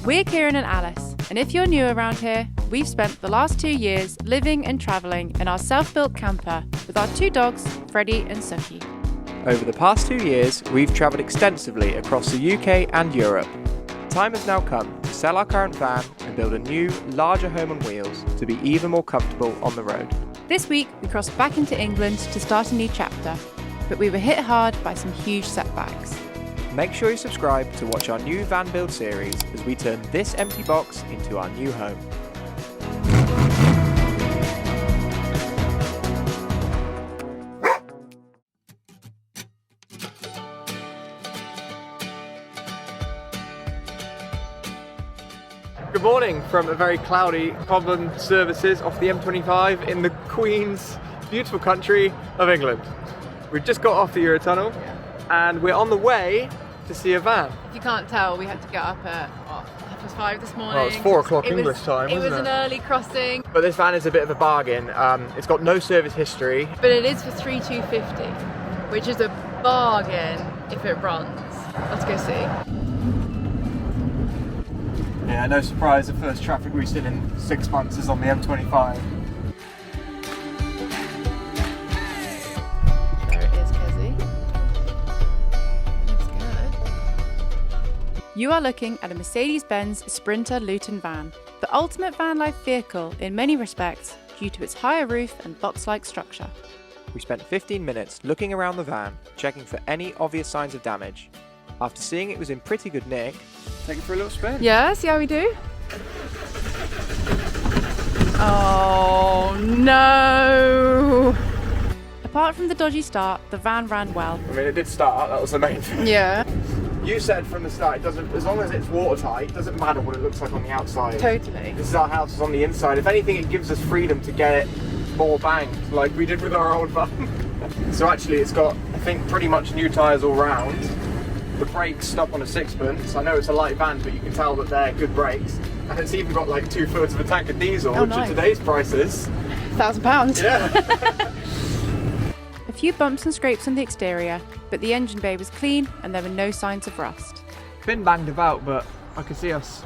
We're Kieran and Alice, and if you're new around here, we've spent the last 2 years living and travelling in our self-built camper with our 2 dogs, Freddie and Suki. Over the past 2 years, we've travelled extensively across the UK and Europe. The time has now come to sell our current van and build a new, larger home on wheels to be even more comfortable on the road. This week, we crossed back into England to start a new chapter, but we were hit hard by some huge setbacks. Make sure you subscribe to watch our new van build series as we turn this empty box into our new home. Good morning from a very cloudy Cobham services off the M25 in the Queen's beautiful country of England. We've just got off the Eurotunnel and we're on the way to see a van. If you can't tell, we had to get up at 5:30 this morning. Well, it's 4 o'clock English time, It wasn't was an early crossing. But this van is a bit of a bargain. It's got no service history. But it is for $3,250, which is a bargain if it runs. Let's go see. Yeah, no surprise, the first traffic we've seen in 6 months is on the M25. There it is, Kezzy. Looks good. You are looking at a Mercedes-Benz Sprinter Luton van, the ultimate van life vehicle in many respects due to its higher roof and box-like structure. We spent 15 minutes looking around the van, checking for any obvious signs of damage. After seeing it was in pretty good nick, take it for a little spin. Yeah, see how we do? Oh no! Apart from the dodgy start, the van ran well. I mean, it did start, that was the main thing. Yeah. You said from the start, it doesn't, as long as it's watertight, it doesn't matter what it looks like on the outside. Totally. This is our house, is on the inside. If anything, it gives us freedom to get it more banged, like we did with our old van. So actually, it's got, I think, pretty much new tyres all round. The brakes stop on a 6-pence. I know it's a light van, but you can tell that they're good brakes. And it's even got like 2/3 of a tank of diesel, which nice. at today's prices, £1,000. yeah. A few bumps and scrapes on the exterior, but the engine bay was clean and there were no signs of rust. Been banged about, but I can see us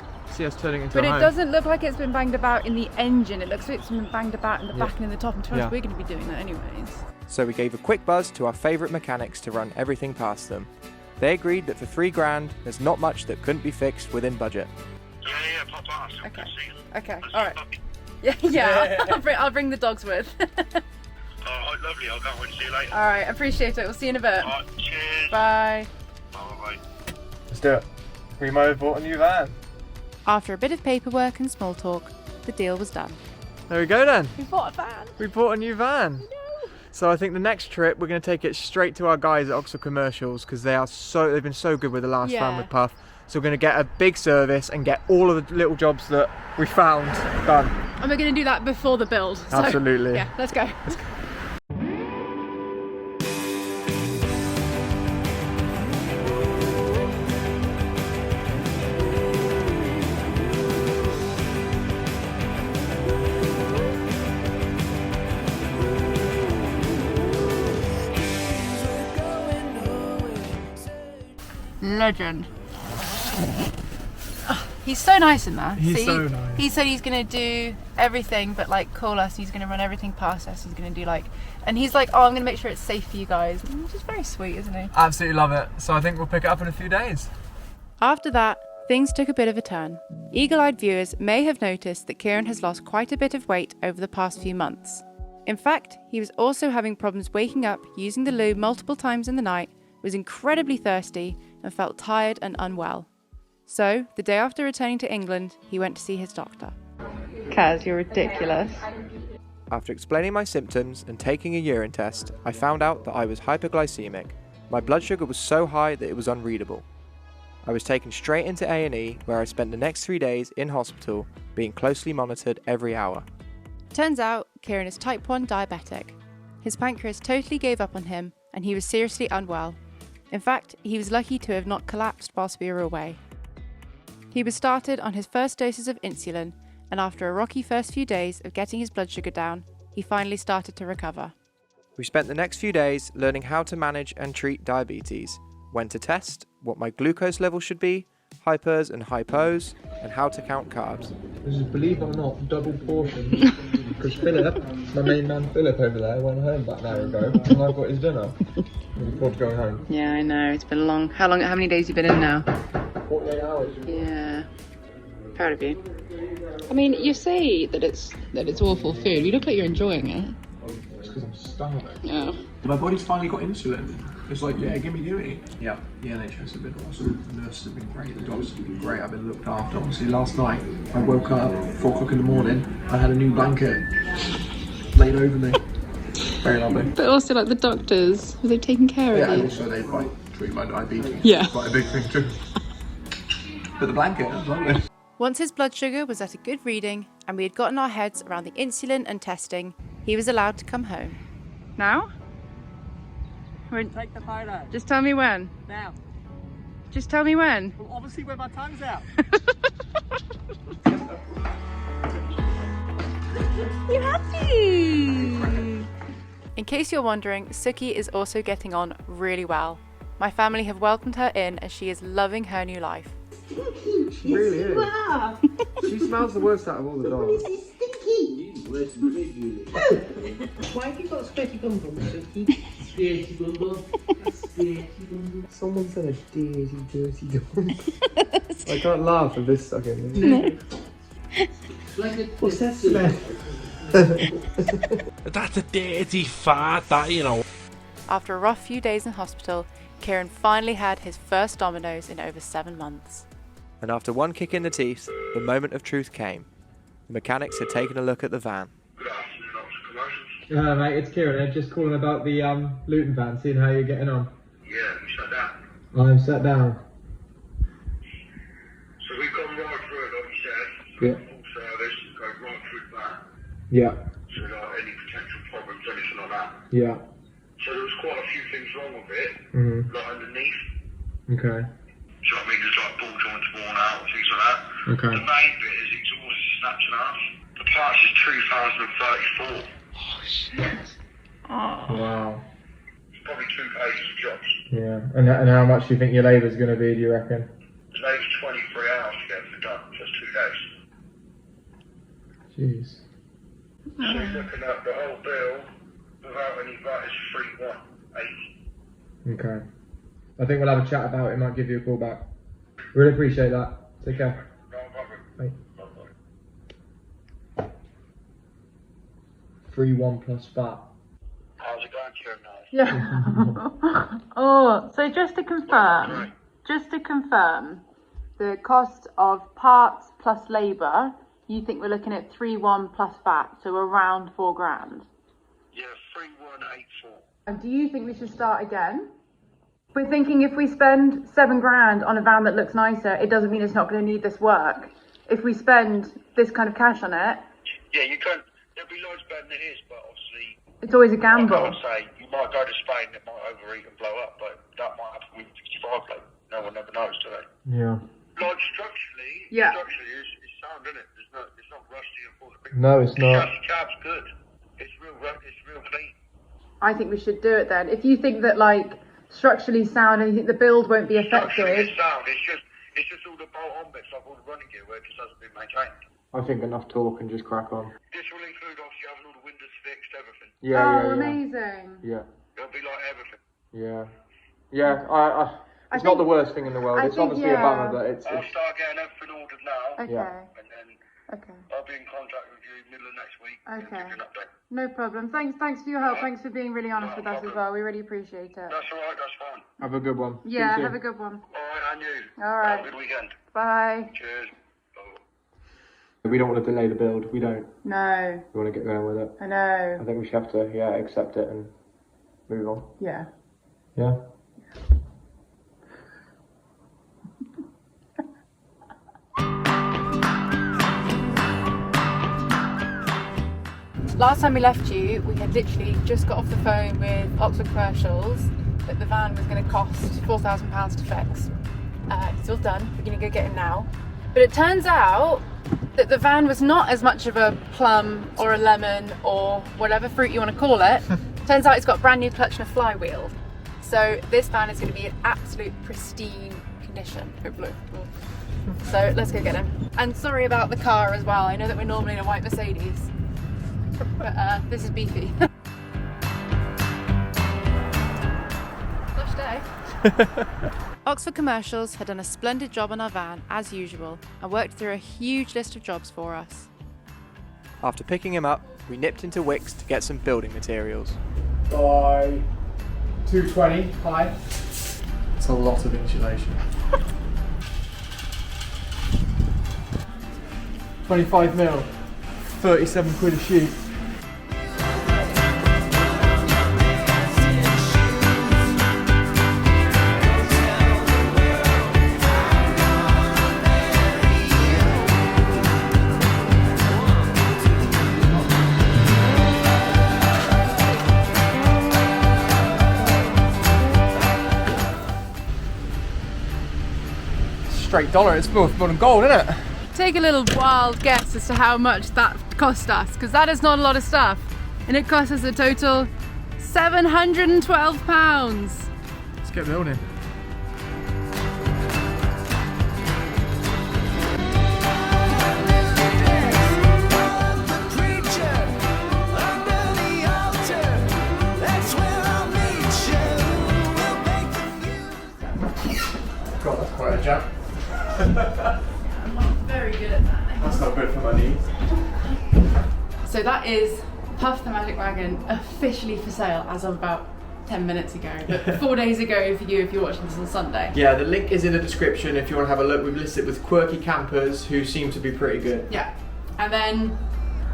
turning into But a it home. doesn't look like it's been banged about in the engine. It looks like it's been banged about in the back and in the top. And to be honest, we're going to be doing that anyways. so we gave a quick buzz to our favourite mechanics to run everything past them. They agreed that for $3,000, there's not much that couldn't be fixed within budget. Yeah, pop past. Okay. Okay, alright. Yeah. I'll bring the dogs with. Oh, lovely. I'll go and see you later. Alright, appreciate it. We'll see you in a bit. Alright, cheers. Bye. Bye. Let's do it. We might have bought a new van. After a bit of paperwork and small talk, the deal was done. There we go then. We bought a van. We bought a new van. So I think the next trip we're going to take it straight to our guys at Oxford Commercials because they've been so good with the last van with Puff. So we're going to get a big service and get all of the little jobs that we found done. And we're going to do that before the build. So, Absolutely. yeah, let's go. Legend. He's so nice in there. He's so nice. He said he's gonna do everything, but like call us. He's gonna run everything past us. He's gonna do and he's like, oh, I'm gonna make sure it's safe for you guys. Which is very sweet, isn't he? Absolutely love it. So I think we'll pick it up in a few days. After that, things took a bit of a turn. Eagle-eyed viewers may have noticed that Kieran has lost quite a bit of weight over the past few months. In fact, he was also having problems waking up, using the loo multiple times in the night, was incredibly thirsty, and felt tired and unwell. So, the day after returning to England, he went to see his doctor. Kaz, you're ridiculous. After explaining my symptoms and taking a urine test, I found out that I was hypoglycemic. My blood sugar was so high that it was unreadable. I was taken straight into A&E, where I spent the next 3 days in hospital, being closely monitored every hour. Turns out, Kieran is type 1 diabetic. His pancreas totally gave up on him, and he was seriously unwell. In fact, he was lucky to have not collapsed whilst we were away. He was started on his first doses of insulin, and after a rocky first few days of getting his blood sugar down, he finally started to recover. We spent the next few days learning how to manage and treat diabetes, when to test, what my glucose level should be, hypers and hypos, and how to count carbs. This is, believe it or not, double portions. Because Philip, my main man Philip over there, went home about an hour ago, and I've got his dinner. Looking forward to going home. Yeah, I know. It's been long. How many days have you been in now? 48 hours. Yeah. Proud of you. I mean, you say that it's awful food. You look like you're enjoying it. It's because I'm starving. Yeah. My body's finally got insulin. It's like, yeah, give me. Yeah, the NHS have been awesome. The nurses have been great. The doctors have been great. I've been looked after. Obviously, last night I woke up 4 o'clock in the morning. I had a new blanket laid over me. Very lovely. But also, like, the doctors, were they taking care Yeah, of and you? also they like treat my diabetes. Yeah. It's quite a big thing too. But the blanket, was lovely. Once his blood sugar was at a good reading and we had gotten our heads around the insulin and testing, he was allowed to come home. Now? Take the photo. Just tell me when. Now. Just tell me when. Well, obviously when my tongue's out. You happy? In case you're wondering, Suki is also getting on really well. My family have welcomed her in and she is loving her new life. She really is. She smells the worst out of all the dogs. Why have you got sweaty bum bum, Suki? Dirty bum bum. Dirty bum bum. Someone said a dirty dog. I can't laugh at this sucking. No. What's that smell? That's a dirty fart, that, you know. After a rough few days in hospital, Kieran finally had his first Domino's in over 7 months. And after one kick in the teeth, the moment of truth came. The mechanics had taken a look at the van. Good afternoon, Officer Commercial. Mate, it's Kieran. I'm just calling about the Luton van, seeing how you're getting on. Yeah, you shut down. I'm sat down. So we've gone right through it, like you said. So Yeah. full service, go right through the van. Yeah, So not any potential problems, anything like that. yeah. So there was quite a few things wrong with it, Mhm. like underneath. Okay. So I mean, there's like ball joints worn out and things like that. Okay. The main bit is exhaust is snatching off. The parts is 2034. Wow. It's probably 2 pages of jobs. Yeah. And how much do you think your labour's going to be, do you reckon? It takes 23 hours to get everything done, just 2 days. Jeez. So you're looking at the whole bill without any VAT is 318. Okay. I think we'll have a chat about it. Might give you a call back. Really appreciate that. Take care. No problem. Bye. Bye-bye. 3-1 plus VAT. How's it going, Kieran? Yeah. Oh, so just to confirm, the cost of parts plus labour, you think we're looking at 3-1 plus VAT, so around 4 grand. Yeah, 3184. And do you think we should start again? We're thinking if we spend 7 grand on a van that looks nicer, it doesn't mean it's not going to need this work. If we spend this kind of cash on it, Yeah, you can. There'll be loads better than it is, but obviously, it's always a like gamble. I would say, you might go to Spain, it might overheat and blow up, but that might happen with 65 plate. No one ever knows, do they? Yeah. Like structurally, Yeah. structurally it's sound, isn't it? It's not rusty and full of big. No, it's not. The cab's good. It's real clean. I think we should do it then. If you think that, like, structurally sound and you think the build won't be Structurally effective, it's sound. It's just all the bolt-on bits, like all the running gear, where it just hasn't been maintained. I think enough talk and just crack on. This will include obviously having all the windows fixed, everything. Yeah, amazing. Yeah. It'll be like everything. Yeah. Yeah, it's not the worst thing in the world. I It's think, obviously a yeah. bummer, but it's I'll start getting everything ordered now, Okay. Yeah. and then Okay. I'll be in contact with you middle of next week and Okay. give you an update. No problem. Thanks for your help. Thanks for being really honest No with us as problem. well. We really appreciate it. That's alright, that's fine. have a good one. Yeah, See you have a soon. good one. Alright, and you. All right. Have a good weekend. Bye. Cheers. Bye. We don't want to delay the build. We don't. No, We want to get going with it. I I know. think we should have to, accept it and move on. Yeah. Yeah? Last time we left you, we had literally just got off the phone with Oxford Commercials that the van was going to cost £4,000 to fix. It's all done. We're going to go get it now. But it turns out that the van was not as much of a plum or a lemon or whatever fruit you want to call it. Turns out it's got a brand new clutch and a flywheel. So this van is going to be in absolute pristine condition, hopefully. So let's go get him. And sorry about the car as well. I know that we're normally in a white Mercedes, but this is beefy. Lush day. Oxford Commercials had done a splendid job on our van as usual and worked through a huge list of jobs for us. After picking him up, we nipped into Wickes to get some building materials. By 220 high. It's a lot of insulation. 25 mil, 37 quid a sheet. Straight dollar, it's more than gold, isn't it? Take a little wild guess as to how much that cost us, because that is not a lot of stuff. And it cost us a total £712. Let's get building. God, that's quite a jump. I'm not very good at that. That's not good for my knees. So that is Puff the Magic Wagon officially for sale as of about 10 minutes ago. 4 days ago for you if you're watching this on Sunday. Yeah, the link is in the description if you want to have a look. We've listed it with quirky campers who seem to be pretty good. Yeah. And then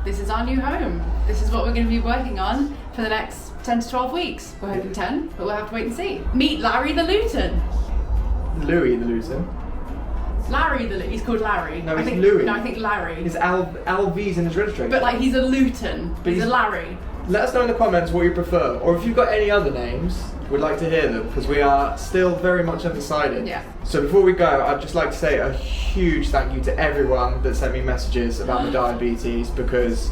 this is our new home. This is what we're going to be working on for the next 10 to 12 weeks. We're hoping 10, but we'll have to wait and see. Meet Larry the Luton. Louis the Luton. Larry the Luton. He's called Larry. No, he's think, Louis. No, I think Larry. His LV's in his registration. But like he's a Luton. But He's a he's- Larry. Let us know in the comments what you prefer, or if you've got any other names, we'd like to hear them, because we are still very much undecided. Yeah. So before we go, I'd just like to say a huge thank you to everyone that sent me messages about my diabetes, because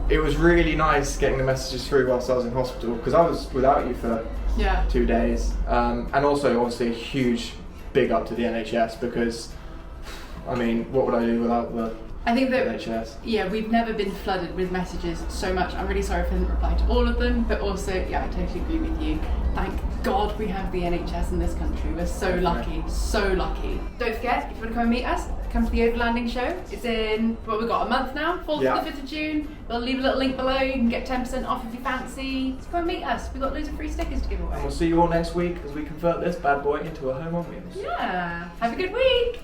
it was really nice getting the messages through whilst I was in hospital, because I was without you for Yeah. 2 days. And also, obviously, a huge big up to the NHS, because, I mean, what would I do without the I think that NHS? yeah, we've never been flooded with messages so much. I'm really sorry if I didn't reply to all of them, but also, yeah, I totally agree with you. Thank God we have the NHS in this country. We're so lucky, so lucky. Don't forget, if you want to come and meet us, come to the Overlanding show. It's in, well, we've got a month now, 4th Yeah. to the 5th of June. We'll leave a little link below. You can get 10% off if you fancy. So come and meet us. We've got loads of free stickers to give away. And we'll see you all next week as we convert this bad boy into a home on wheels. Yeah, have a good week.